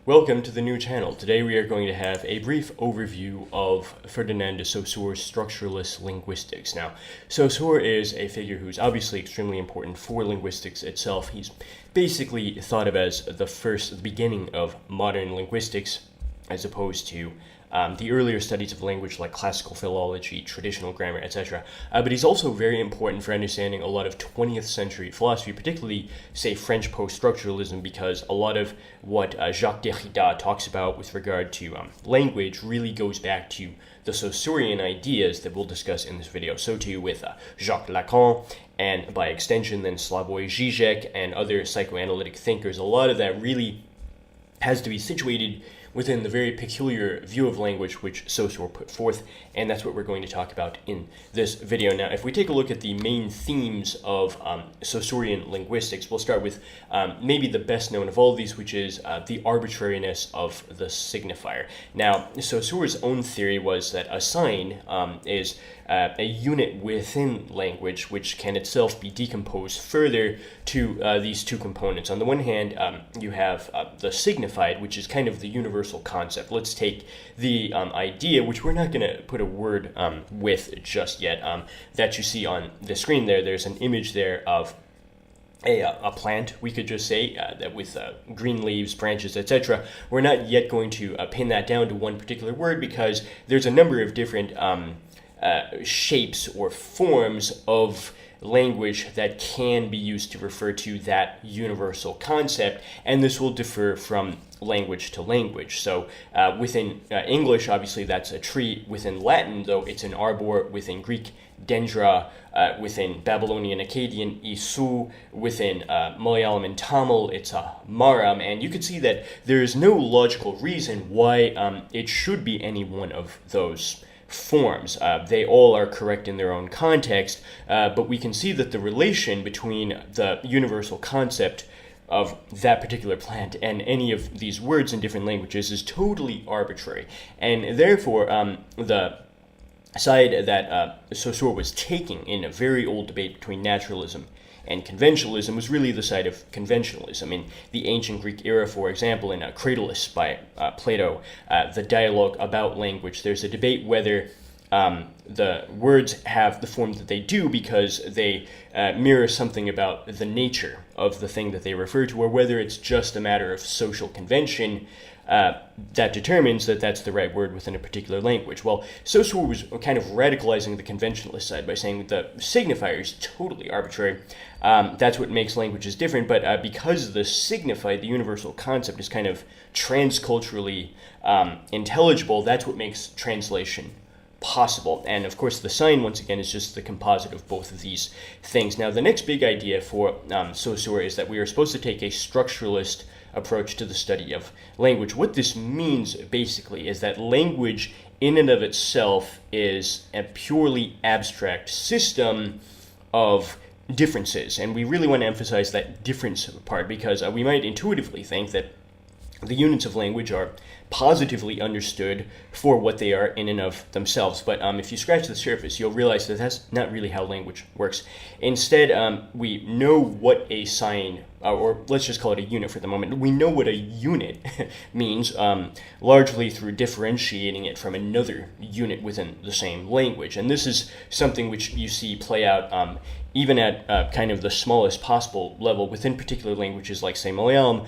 Welcome to the new channel. Today we are going to have a brief overview of Ferdinand de Saussure's Structuralist Linguistics. Now, Saussure is a figure who's obviously extremely important for linguistics itself. He's basically thought of as the beginning of modern linguistics, as opposed to the earlier studies of language like classical philology, traditional grammar, etc. But he's also very important for understanding a lot of 20th century philosophy, particularly, say, French post-structuralism, because a lot of what Jacques Derrida talks about with regard to language really goes back to the Saussurean ideas that we'll discuss in this video. So too with Jacques Lacan, and by extension then Slavoj Žižek and other psychoanalytic thinkers. A lot of that really has to be situated within the very peculiar view of language which Saussure put forth, and that's what we're going to talk about in this video. Now, if we take a look at the main themes of Saussurean linguistics, we'll start with maybe the best known of all of these, which is the arbitrariness of the signifier. Now, Saussure's own theory was that a sign is a unit within language which can itself be decomposed further to these two components. On the one hand, you have the signified, which is kind of the universal concept. Let's take the idea, which we're not going to put a word with just yet, that you see on the screen there. There's an image there of a plant, we could just say, that with green leaves, branches, etc. We're not yet going to pin that down to one particular word because there's a number of different shapes or forms of language that can be used to refer to that universal concept, and this will differ from language to language. So within English, obviously that's a tree. Within Latin, though, it's an arbor. Within Greek, dendra. Within Babylonian Akkadian, isu. Within Malayalam and Tamil, it's a maram. And you can see that there is no logical reason why it should be any one of those forms. They all are correct in their own context, but we can see that the relation between the universal concept of that particular plant and any of these words in different languages is totally arbitrary. And therefore, the side that Saussure was taking in a very old debate between naturalism and conventionalism was really the side of conventionalism. In the ancient Greek era, for example, in Cratylus by Plato, the dialogue about language, there's a debate whether the words have the form that they do because they mirror something about the nature of the thing that they refer to, or whether it's just a matter of social convention that determines that that's the right word within a particular language. Well, Saussure was kind of radicalizing the conventionalist side by saying that the signifier is totally arbitrary. That's what makes languages different, but because the signified, the universal concept, is kind of transculturally intelligible, that's what makes translation possible. And of course, the sign, once again, is just the composite of both of these things. Now, the next big idea for Saussure is that we are supposed to take a structuralist approach to the study of language. What this means, basically, is that language in and of itself is a purely abstract system of differences. And we really want to emphasize that difference part because we might intuitively think that the units of language are positively understood for what they are in and of themselves. But if you scratch the surface, you'll realize that that's not really how language works. Instead, we know what a sign, or let's just call it a unit for the moment, we know what a unit means, largely through differentiating it from another unit within the same language. And this is something which you see play out even at kind of the smallest possible level within particular languages like, say, Malayalam,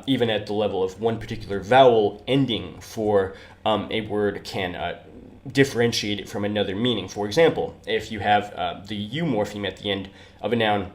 even at the level of one particular vowel ending for a word can differentiate it from another meaning. For example, if you have the U morpheme at the end of a noun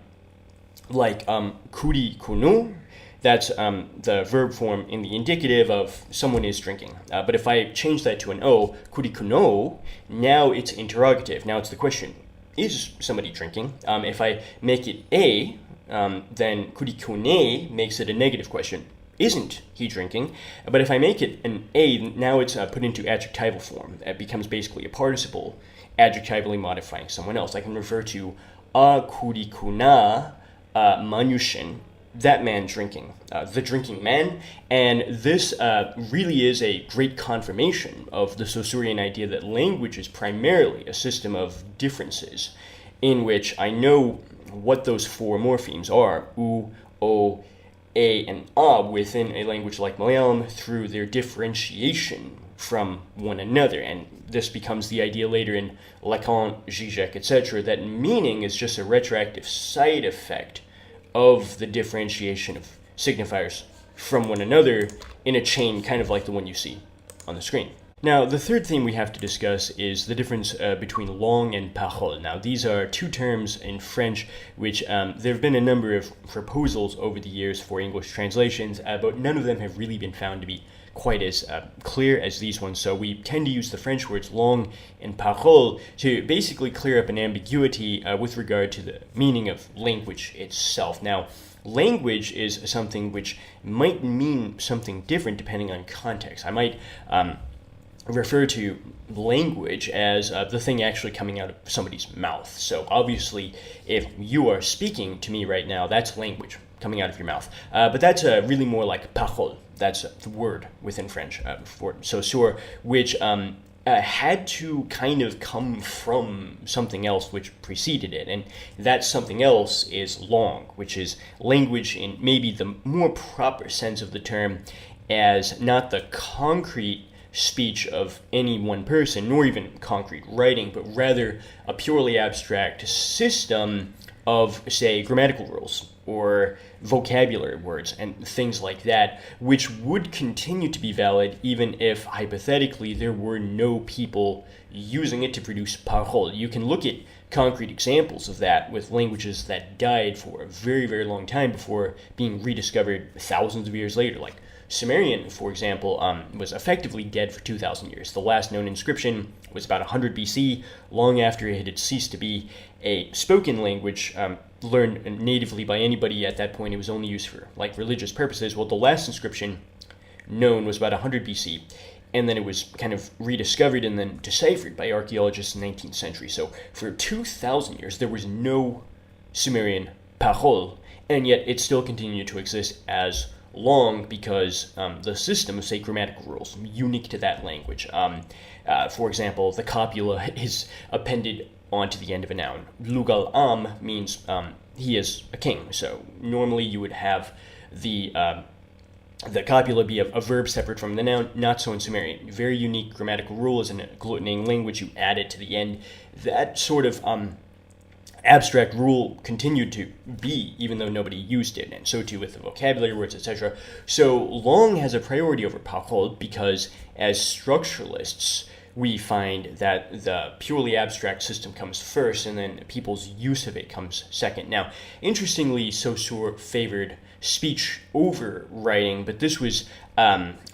like kuri kunu, that's the verb form in the indicative of someone is drinking. But if I change that to an O, kuri kuno, now it's interrogative. Now it's the question, is somebody drinking? If I make it A, then kuri kune makes it a negative question. Isn't he drinking? But if I make it an A, now it's put into adjectival form. It becomes basically a participle, adjectively modifying someone else. I can refer to a kuri kuna manushin, that man drinking, the drinking man. And this really is a great confirmation of the Saussurean idea that language is primarily a system of differences in which I know what those four morphemes are, u, o, a and a within a language like Malayalam through their differentiation from one another. And this becomes the idea later in Lacan, Zizek, etc., that meaning is just a retroactive side effect of the differentiation of signifiers from one another in a chain kind of like the one you see on the screen. Now, the third thing we have to discuss is the difference between langue and parole. Now, these are two terms in French which there have been a number of proposals over the years for English translations, but none of them have really been found to be quite as clear as these ones. So we tend to use the French words langue and parole to basically clear up an ambiguity with regard to the meaning of language itself. Now, language is something which might mean something different depending on context. I might refer to language as the thing actually coming out of somebody's mouth. So obviously, if you are speaking to me right now, that's language coming out of your mouth. But that's really more like parole. That's the word within French for Saussure, which had to kind of come from something else which preceded it. And that something else is langue, which is language in maybe the more proper sense of the term, as not the concrete speech of any one person, nor even concrete writing, but rather a purely abstract system of, say, grammatical rules or vocabulary words and things like that, which would continue to be valid even if, hypothetically, there were no people using it to produce parole. You can look at concrete examples of that with languages that died for a very, very long time before being rediscovered thousands of years later, like Sumerian, for example, was effectively dead for 2,000 years. The last known inscription was about 100 BC, long after it had ceased to be a spoken language learned natively by anybody. At that point, it was only used for religious purposes. Well, the last inscription known was about 100 BC, and then it was kind of rediscovered and then deciphered by archaeologists in the 19th century. So for 2,000 years, there was no Sumerian parole, and yet it still continued to exist as long because the system of, say, grammatical rules unique to that language. For example, the copula is appended onto the end of a noun. Lugal am means he is a king. So normally you would have the copula be a verb separate from the noun, not so in Sumerian. Very unique grammatical rule is in a agglutinating language. You add it to the end. That sort of abstract rule continued to be, even though nobody used it, and so too with the vocabulary words, etc. So langue has a priority over parole because, as structuralists, we find that the purely abstract system comes first, and then people's use of it comes second. Now, interestingly, Saussure favored speech over writing, but this was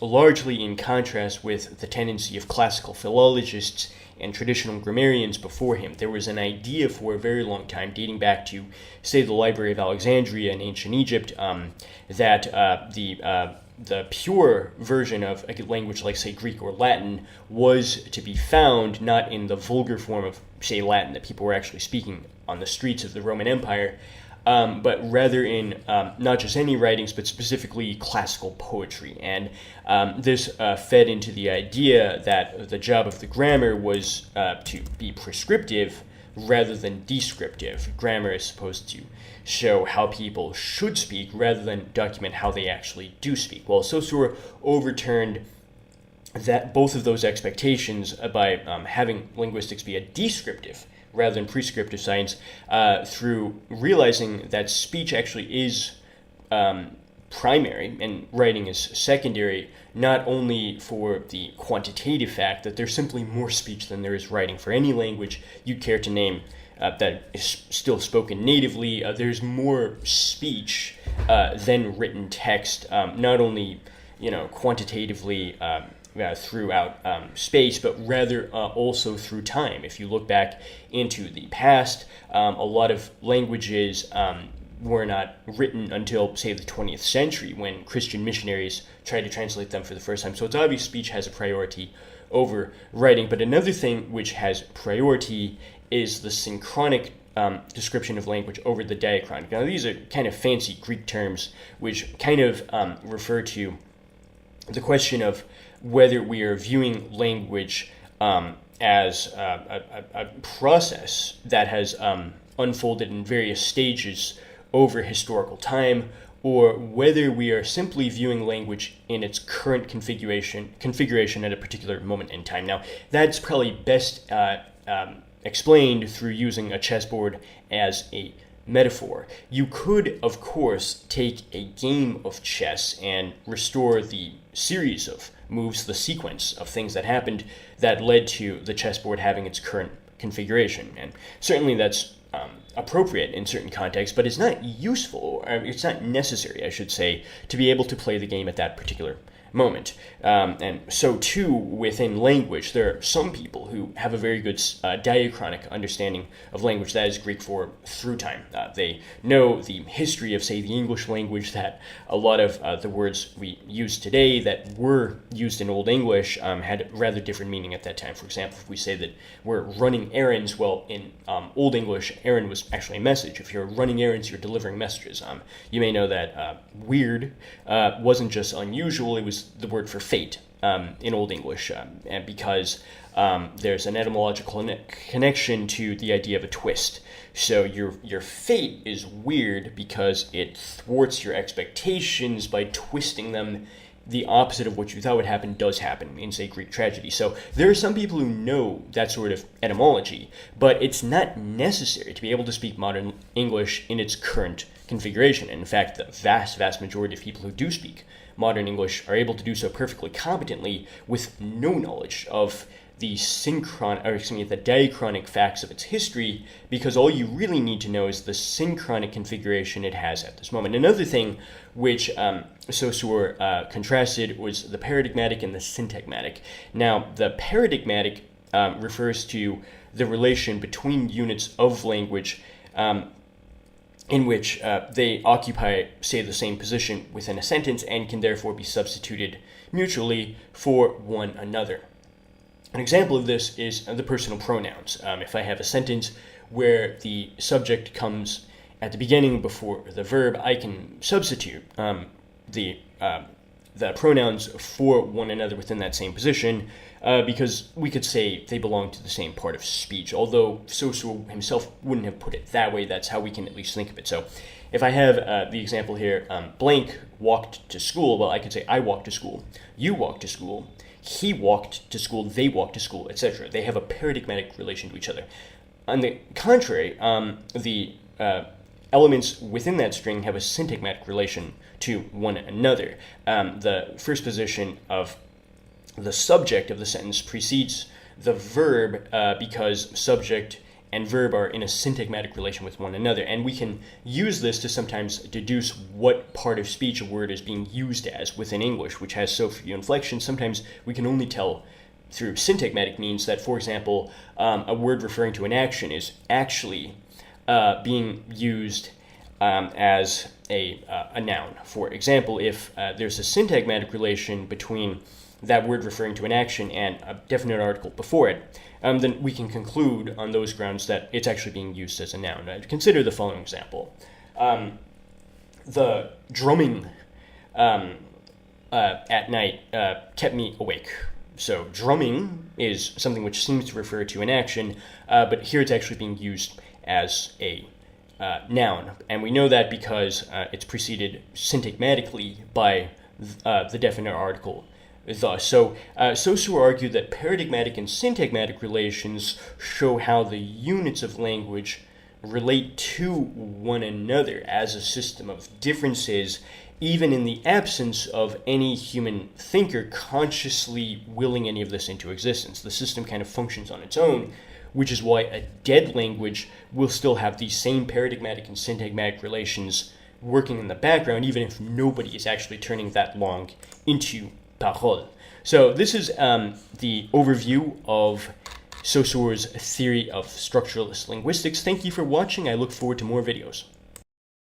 largely in contrast with the tendency of classical philologists and traditional grammarians before him. There was an idea for a very long time, dating back to, say, the Library of Alexandria in ancient Egypt, that the pure version of a language like, say, Greek or Latin was to be found not in the vulgar form of, say, Latin that people were actually speaking on the streets of the Roman Empire, but rather in not just any writings, but specifically classical poetry. And this fed into the idea that the job of the grammar was to be prescriptive rather than descriptive. Grammar is supposed to show how people should speak rather than document how they actually do speak. Well, Saussure overturned that both of those expectations by having linguistics be a descriptive rather than prescriptive science, through realizing that speech actually is primary and writing is secondary, not only for the quantitative fact that there's simply more speech than there is writing. For any language you'd care to name that is still spoken natively, there's more speech than written text, not only quantitatively throughout space, but rather also through time. If you look back into the past, a lot of languages were not written until, say, the 20th century, when Christian missionaries tried to translate them for the first time. So it's obvious speech has a priority over writing. But another thing which has priority is the synchronic description of language over the diachronic. Now, these are kind of fancy Greek terms which kind of refer to the question of whether we are viewing language as a process that has unfolded in various stages over historical time, or whether we are simply viewing language in its current configuration at a particular moment in time. Now, that's probably best explained through using a chessboard as a metaphor. You could, of course, take a game of chess and restore the series of moves, the sequence of things that happened that led to the chessboard having its current configuration. And certainly that's appropriate in certain contexts, but it's not useful, or it's not necessary, I should say, to be able to play the game at that particular moment. And so too within language, there are some people who have a very good diachronic understanding of language. That is Greek for through time. They know the history of, say, the English language, that a lot of the words we use today that were used in Old English had rather different meaning at that time. For example, if we say that we're running errands, well, in Old English, errand was actually a message. If you're running errands, you're delivering messages. You may know that weird wasn't just unusual, it was the word for fate in Old English, and because there's an etymological connection to the idea of a twist. So your fate is weird because it thwarts your expectations by twisting them. The opposite of what you thought would happen does happen in, say, Greek tragedy. So there are some people who know that sort of etymology, but it's not necessary to be able to speak modern English in its current configuration. And in fact, the vast majority of people who do speak modern English are able to do so perfectly competently with no knowledge of the the diachronic facts of its history, because all you really need to know is the synchronic configuration it has at this moment. Another thing which Saussure contrasted was the paradigmatic and the syntagmatic. Now, the paradigmatic refers to the relation between units of language in which they occupy, say, the same position within a sentence and can therefore be substituted mutually for one another. An example of this is the personal pronouns. If I have a sentence where the subject comes at the beginning before the verb, I can substitute the pronouns for one another within that same position, because we could say they belong to the same part of speech, although Saussure himself wouldn't have put it that way. That's how we can at least think of it. So if I have the example here, blank walked to school, well, I could say I walked to school, you walked to school, he walked to school, they walked to school, etc. They have a paradigmatic relation to each other. On the contrary, the elements within that string have a syntagmatic relation to one another. The first position of the subject of the sentence precedes the verb because subject and verb are in a syntagmatic relation with one another. And we can use this to sometimes deduce what part of speech a word is being used as within English, which has so few inflections. Sometimes we can only tell through syntagmatic means that, for example, a word referring to an action is actually being used as a noun. For example, if there's a syntagmatic relation between that word referring to an action and a definite article before it, then we can conclude on those grounds that it's actually being used as a noun. Consider the following example. The drumming at night kept me awake. So drumming is something which seems to refer to an action, but here it's actually being used as a noun. And we know that because it's preceded syntagmatically by the definite article thus. So Saussure argued that paradigmatic and syntagmatic relations show how the units of language relate to one another as a system of differences, even in the absence of any human thinker consciously willing any of this into existence. The system kind of functions on its own, which is why a dead language will still have the same paradigmatic and syntagmatic relations working in the background, even if nobody is actually turning that long into parole. So this is the overview of Saussure's theory of structuralist linguistics. Thank you for watching. I look forward to more videos.